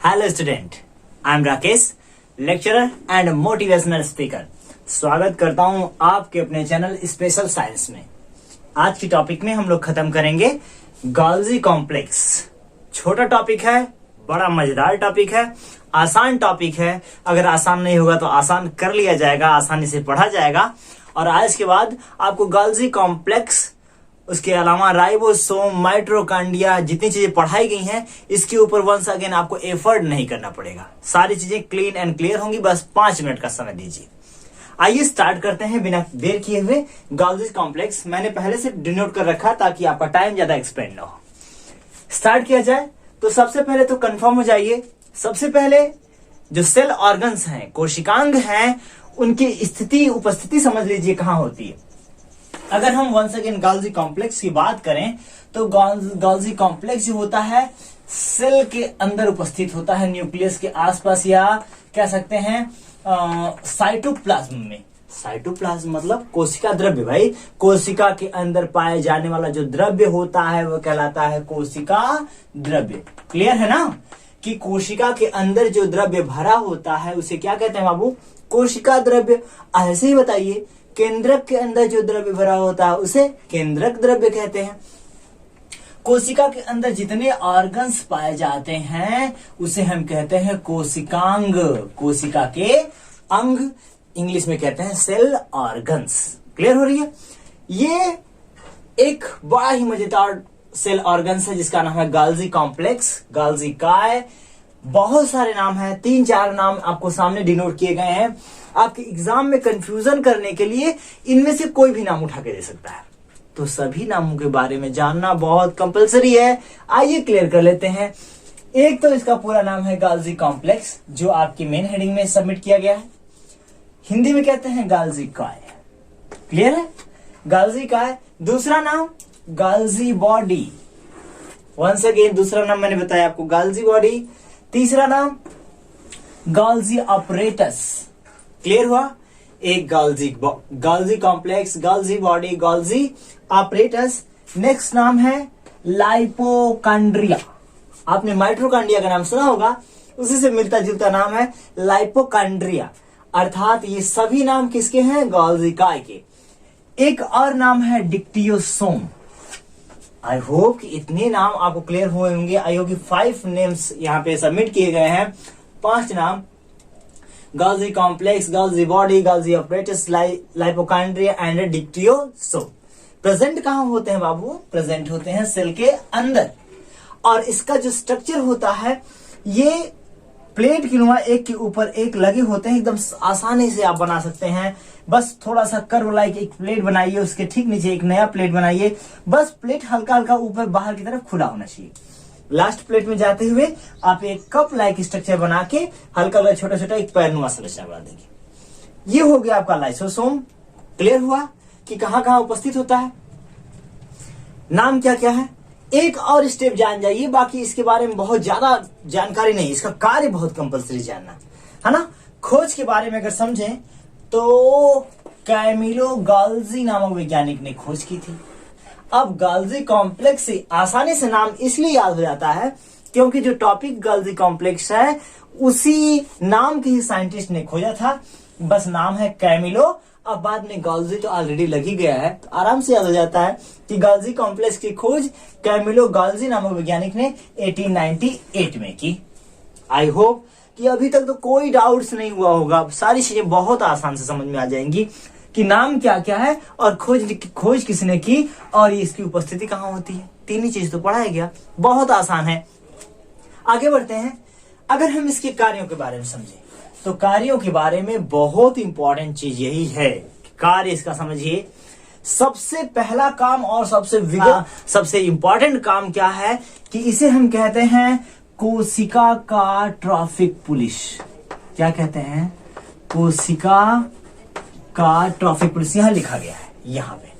Hello student, I am Rakesh, lecturer and motivational speaker. स्वागत करता हूं आपके अपने चैनल स्पेशल साइंस में। आज की टॉपिक में हम लोग खत्म करेंगे गोल्जी कॉम्प्लेक्स। छोटा टॉपिक है, बड़ा मजेदार टॉपिक है, आसान टॉपिक है। अगर आसान नहीं होगा तो आसान कर लिया जाएगा, आसानी से पढ़ा जाएगा। और आज के बाद आपको गोल्जी कॉम्प्लेक्स, उसके अलावा राइबोसोम, माइटोकॉन्ड्रिया, जितनी चीजें पढ़ाई गई हैं, इसके ऊपर वंस अगेन आपको एफर्ट नहीं करना पड़ेगा। सारी चीजें क्लीन एंड क्लियर होंगी। बस 5 मिनट का समय दीजिए। आइए स्टार्ट करते हैं बिना देर किए हुए। गोल्जी कॉम्प्लेक्स मैंने पहले से डिनोट कर रखा ताकि आपका टाइम ज्यादा एक्सपेंड ना हो। स्टार्ट किया जाए तो सबसे पहले तो कंफर्म हो जाइए। सबसे पहले जो सेल ऑर्गन्स हैं, कोशिकांग हैं, उनकी स्थिति उपस्थिति समझ लीजिए कहां होती है। अगर हम वंस अगेन गोल्जी कॉम्प्लेक्स की बात करें तो गोल्जी कॉम्प्लेक्स जो होता है सेल के अंदर उपस्थित होता है, न्यूक्लियस के आसपास, या कह सकते हैं साइटोप्लाज्म में। साइटोप्लाज्म मतलब कोशिका द्रव्य। भाई, कोशिका के अंदर पाए जाने वाला जो द्रव्य होता है वो कहलाता है कोशिका द्रव्य। क्लियर है ना कि कोशिका के अंदर जो द्रव्य भरा होता है उसे क्या कहते हैं बाबू? कोशिका द्रव्य। ऐसे ही बताइए, केंद्रक के अंदर जो द्रव्य भरा होता है उसे केंद्रक द्रव्य कहते हैं। कोशिका के अंदर जितने ऑर्गन्स पाए जाते हैं उसे हम कहते हैं कोशिकांग। कोशिका के अंग इंग्लिश में कहते हैं सेल ऑर्गन्स। क्लियर हो रही है? ये एक बड़ा ही मजेदार सेल ऑर्गन्स है जिसका नाम है गोल्जी कॉम्प्लेक्स, गोल्जी काय। बहुत सारे नाम हैं, 3-4 नाम आपको सामने डिनोट किए गए हैं। आपके एग्जाम में कंफ्यूजन करने के लिए इनमें से कोई भी नाम उठा के दे सकता है, तो सभी नामों के बारे में जानना बहुत कंपलसरी है। आइए क्लियर कर लेते हैं। एक तो इसका पूरा नाम है गोल्जी कॉम्प्लेक्स, जो आपकी मेन हेडिंग में सबमिट किया गया है। हिंदी में कहते हैं गोल्जी काय। क्लियर है? गोल्जी काय। दूसरा नाम गोल्जी बॉडी। वंस अगेन दूसरा नाम मैंने बताया आपको, गोल्जी बॉडी। तीसरा नाम गोल्जी ऑपरेटस। क्लियर हुआ? एक Golgi complex, Golgi body, Golgi apparatus. Next नाम है लाइपोकॉन्ड्रिया। आपने माइटोकॉन्ड्रिया का नाम सुना होगा, उसी से मिलता जुलता नाम है लाइपोकॉन्ड्रिया। अर्थात ये सभी नाम किसके हैं? गोल्जी काय के। एक और नाम है डिक्टियोसोम। आई होप कि इतने नाम आपको क्लियर हुए होंगे। आई होप कि 5 नेम्स यहाँ पे सबमिट किए गए हैं। 5 नाम: Golgi complex, Golgi body, Golgi apparatus, lipochondria and dictyosome. Present कहां होते हैं बाबू? प्रेजेंट होते हैं सेल के अंदर। और इसका जो स्ट्रक्चर होता है, ये प्लेट की नुमा एक के ऊपर एक लगे होते हैं। एकदम आसानी से आप बना सकते हैं। बस थोड़ा सा कर्व लाइक एक प्लेट बनाइए, उसके ठीक नीचे एक नया प्लेट बनाइए। बस प्लेट हल्का हल्का ऊपर बाहर की तरफ खुला होना चाहिए। लास्ट प्लेट में जाते हुए आप एक कप लाइक स्ट्रक्चर बना के हल्का हल्का छोटा छोटा एक पैरनुमा संरचना बना देंगे। ये हो गया आपका लाइसोसोम। क्लियर हुआ कि कहां कहां उपस्थित होता है, नाम क्या क्या है। एक और स्टेप जान जाइए, बाकी इसके बारे में बहुत ज्यादा जानकारी नहीं, इसका कार्य बहुत कंपलसरी जानना है ना। खोज के बारे में अगर समझें तो कैमिलो गोल्जी नामक वैज्ञानिक ने खोज की थी। अब गोल्जी कॉम्प्लेक्स से आसानी से नाम इसलिए याद हो जाता है क्योंकि जो टॉपिक गोल्जी कॉम्प्लेक्स है उसी नाम के ही साइंटिस्ट ने खोजा था। बस नाम है कैमिलो। अब बाद में गोल्जी तो ऑलरेडी लग ही गया है, तो आराम से याद हो जाता है कि गोल्जी कॉम्प्लेक्स की खोज कैमिलो गोल्जी नामक वैज्ञानिक ने 1898 में की। आई होप कि अभी तक तो कोई डाउट्स नहीं हुआ होगा। सारी चीजें बहुत आसान से समझ में आ जाएंगी कि नाम क्या क्या है और खोज किसने की और इसकी उपस्थिति कहां होती है। 3 ही चीज तो पढ़ाया गया, बहुत आसान है। आगे बढ़ते हैं। अगर हम इसके कार्यों के बारे में समझें तो कार्यों के बारे में बहुत इंपॉर्टेंट चीज यही है। कार्य इसका समझिए। सबसे पहला काम और सबसे इंपॉर्टेंट काम क्या है कि इसे हम कहते हैं कोशिका का ट्रैफिक पुलिस। क्या कहते हैं? कोशिका का ट्रैफिक पुलिस। यहां लिखा गया है, यहां पे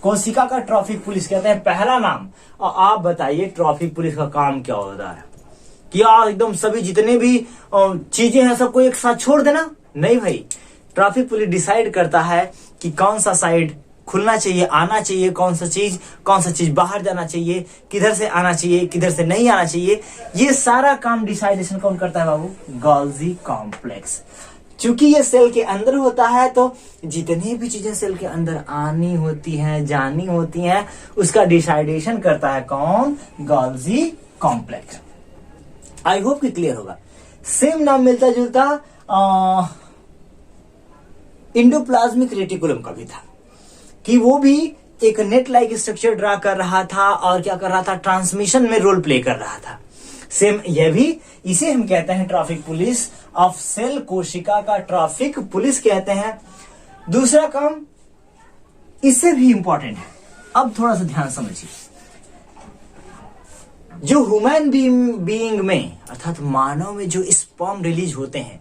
कोशिका का ट्रैफिक पुलिस कहते हैं पहला नाम। और आप बताइए ट्रैफिक पुलिस का काम क्या होता है? क्या एकदम सभी जितने भी चीजें हैं सबको एक साथ छोड़ देना? नहीं भाई, ट्रैफिक पुलिस डिसाइड करता है कि कौन सा साइड खुलना चाहिए, आना चाहिए, कौन सा चीज बाहर जाना चाहिए, किधर से आना चाहिए, किधर से नहीं आना चाहिए, ये सारा काम डिसाइडेशन कौन करता है बाबू? Golgi complex. चूंकि ये सेल के अंदर होता है तो जितनी भी चीजें सेल के अंदर आनी होती हैं, जानी होती हैं, उसका डिसाइडेशन करता है कौन? Golgi complex. आई होप कि क्लियर होगा। सेम नाम मिलता जुलता इंडोप्लाज्मिक रेटिकुलम का भी था कि वो भी एक नेट लाइक स्ट्रक्चर ड्रा कर रहा था और क्या कर रहा था? ट्रांसमिशन में रोल प्ले कर रहा था। सेम यह भी, इसे हम कहते हैं ट्रैफिक पुलिस ऑफ सेल, कोशिका का ट्रैफिक पुलिस कहते हैं। दूसरा काम इससे भी इंपॉर्टेंट है, अब थोड़ा सा ध्यान समझिए। जो ह्यूमन बीइंग में अर्थात मानव में जो स्पर्म रिलीज होते हैं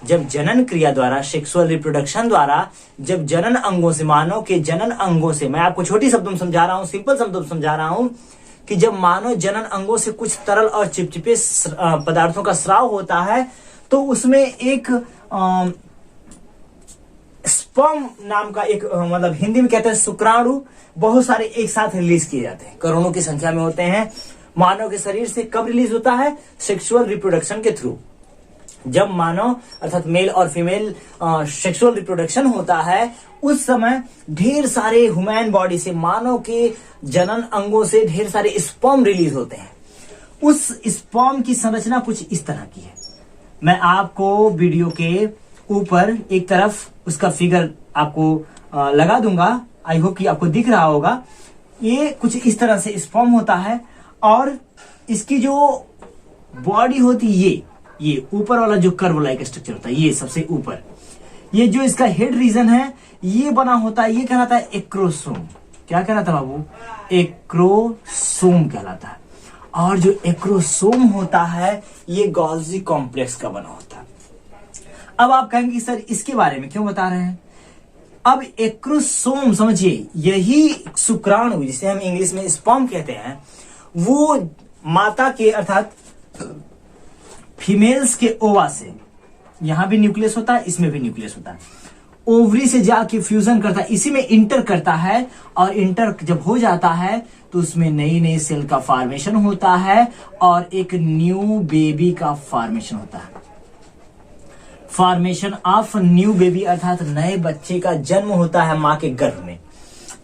जब जनन क्रिया द्वारा, सेक्सुअल रिप्रोडक्शन द्वारा, जब जनन अंगों से, मानव के जनन अंगों से, मैं आपको छोटी शब्दों में समझा रहा हूं, सिंपल शब्दों में समझा रहा हूं कि जब मानव जनन अंगों से कुछ तरल और चिपचिपे पदार्थों का स्राव होता है तो उसमें एक स्पर्म नाम का एक मतलब हिंदी में कहते हैं शुक्राणु, बहुत सारे एक साथ रिलीज किए जाते हैं, करोड़ों की संख्या में होते हैं। मानव के शरीर से कब रिलीज होता है? सेक्सुअल रिप्रोडक्शन के थ्रू। जब मानव अर्थात मेल और फीमेल सेक्सुअल रिप्रोडक्शन होता है उस समय ढेर सारे ह्यूमन बॉडी से, मानव के जनन अंगों से ढेर सारे स्पर्म रिलीज होते हैं। उस स्पर्म की संरचना कुछ इस तरह की है। मैं आपको वीडियो के ऊपर एक तरफ उसका फिगर आपको लगा दूंगा, आई होप कि आपको दिख रहा होगा। ये कुछ इस तरह से स्पर्म होता है और इसकी जो बॉडी होती है, ये ऊपर वाला जो कर्व लाइक स्ट्रक्चर होता है, ये सबसे ऊपर, ये जो इसका हेड रीजन है ये बना होता है, ये कहलाता है एक्रोसोम। क्या कहलाता है बाबू? एक्रोसोम कहलाता है। और जो एक्रोसोम होता है ये गोल्जी कॉम्प्लेक्स का बना होता है। अब आप कहेंगे सर इसके बारे में क्यों बता रहे हैं? अब एक्रोसोम समझिए, यही शुक्राणु जिसे हम इंग्लिश में स्पर्म कहते हैं, वो माता के अर्थात फीमेल्स के ओवा से, यहां भी न्यूक्लियस होता है, इसमें भी न्यूक्लियस होता है, ओवरी से जाके फ्यूजन करता है, इसी में इंटर करता है और इंटर जब हो जाता है तो उसमें नई नई सेल का फॉर्मेशन होता है और एक न्यू बेबी का फॉर्मेशन होता है। फॉर्मेशन ऑफ न्यू बेबी अर्थात नए बच्चे का जन्म होता है मां के गर्भ में।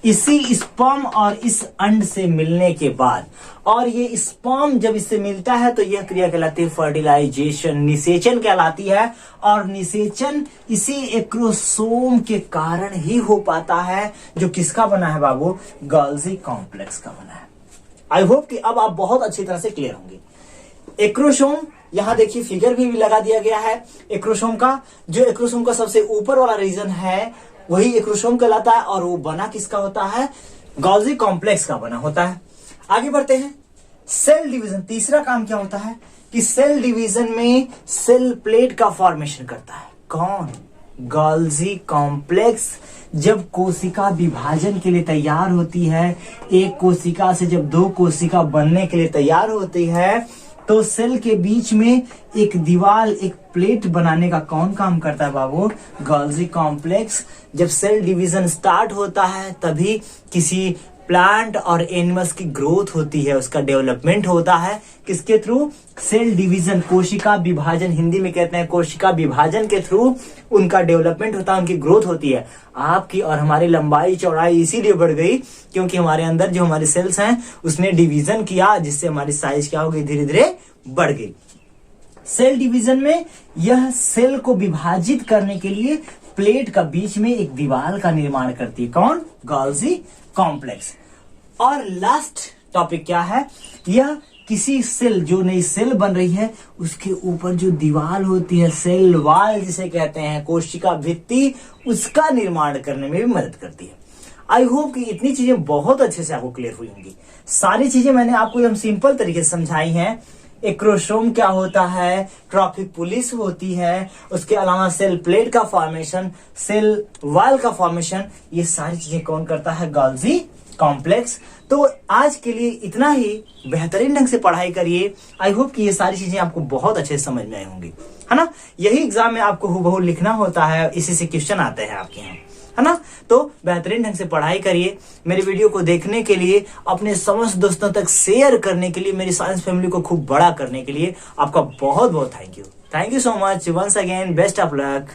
इसी स्पर्म और इस अंड से मिलने के बाद, और ये स्पर्म जब इससे मिलता है तो यह क्रिया कहलाती है फर्टिलाइजेशन, निषेचन कहलाती है। और निषेचन इसी एक्रोसोम के कारण ही हो पाता है, जो किसका बना है बाबू? गोल्जी कॉम्प्लेक्स का बना है। आई होप कि अब आप बहुत अच्छी तरह से क्लियर होंगे। एक्रोसोम, यहां देखिए फिगर भी लगा दिया गया है एक्रोसोम का। जो एक्रोसोम का सबसे ऊपर वाला रीजन है वही एक्रोसोम कहलाता है और वो बना किसका होता है? गोल्जी कॉम्प्लेक्स का बना होता है। आगे बढ़ते हैं। सेल डिवीजन, तीसरा काम क्या होता है कि सेल डिवीजन में सेल प्लेट का फॉर्मेशन करता है कौन? Golgi complex. जब कोशिका विभाजन के लिए तैयार होती है, एक कोशिका से जब दो कोशिका बनने के लिए तैयार होती है, तो सेल के बीच में एक दीवार, एक प्लेट बनाने का कौन काम करता है बाबू? Golgi complex. जब सेल डिवीजन स्टार्ट होता है तभी किसी प्लांट और एनिमल्स की ग्रोथ होती है, उसका डेवलपमेंट होता है किसके थ्रू? सेल डिवीजन, कोशिका विभाजन, हिंदी में कहते हैं कोशिका विभाजन के थ्रू उनका डेवलपमेंट होता है, उनकी ग्रोथ होती है। आपकी और हमारी लंबाई चौड़ाई इसीलिए बढ़ गई क्योंकि हमारे अंदर जो हमारे सेल्स हैं उसने डिवीजन किया, जिससे हमारी साइज क्या हो गई? धीरे धीरे बढ़ गई। सेल डिवीजन में यह सेल को विभाजित करने के लिए प्लेट का बीच में एक दीवार का निर्माण करती है कौन? Golgi complex. और लास्ट टॉपिक क्या है? यह किसी सेल, जो नई सेल बन रही है उसके ऊपर जो दीवार होती है, सेल वॉल जिसे कहते हैं, कोशिका भित्ति, उसका निर्माण करने में भी मदद करती है। आई होप कि इतनी चीजें बहुत अच्छे से आपको क्लियर हुई होंगी। सारी चीजें मैंने आपको एकदम सिंपल तरीके से समझाई हैं। एक्रोसोम क्या होता है, ट्रॉफिक पुलिस होती है, उसके अलावा सेल प्लेट का फॉर्मेशन, सेल वॉल का फॉर्मेशन, ये सारी चीजें कौन करता है? Golgi complex. तो आज के लिए इतना ही। बेहतरीन ढंग से पढ़ाई करिए। आई होप कि ये सारी चीजें आपको बहुत अच्छे से समझ में आई होंगी, है ना? यही एग्जाम में आपको हूबहू लिखना होता है, इसी से क्वेश्चन आते हैं आपके यहाँ, है ना। तो बेहतरीन ढंग से पढ़ाई करिए। मेरे वीडियो को देखने के लिए, अपने समस्त दोस्तों तक शेयर करने के लिए, मेरी साइंस फैमिली को खूब बड़ा करने के लिए आपका बहुत बहुत thank you so much. Once again best of luck.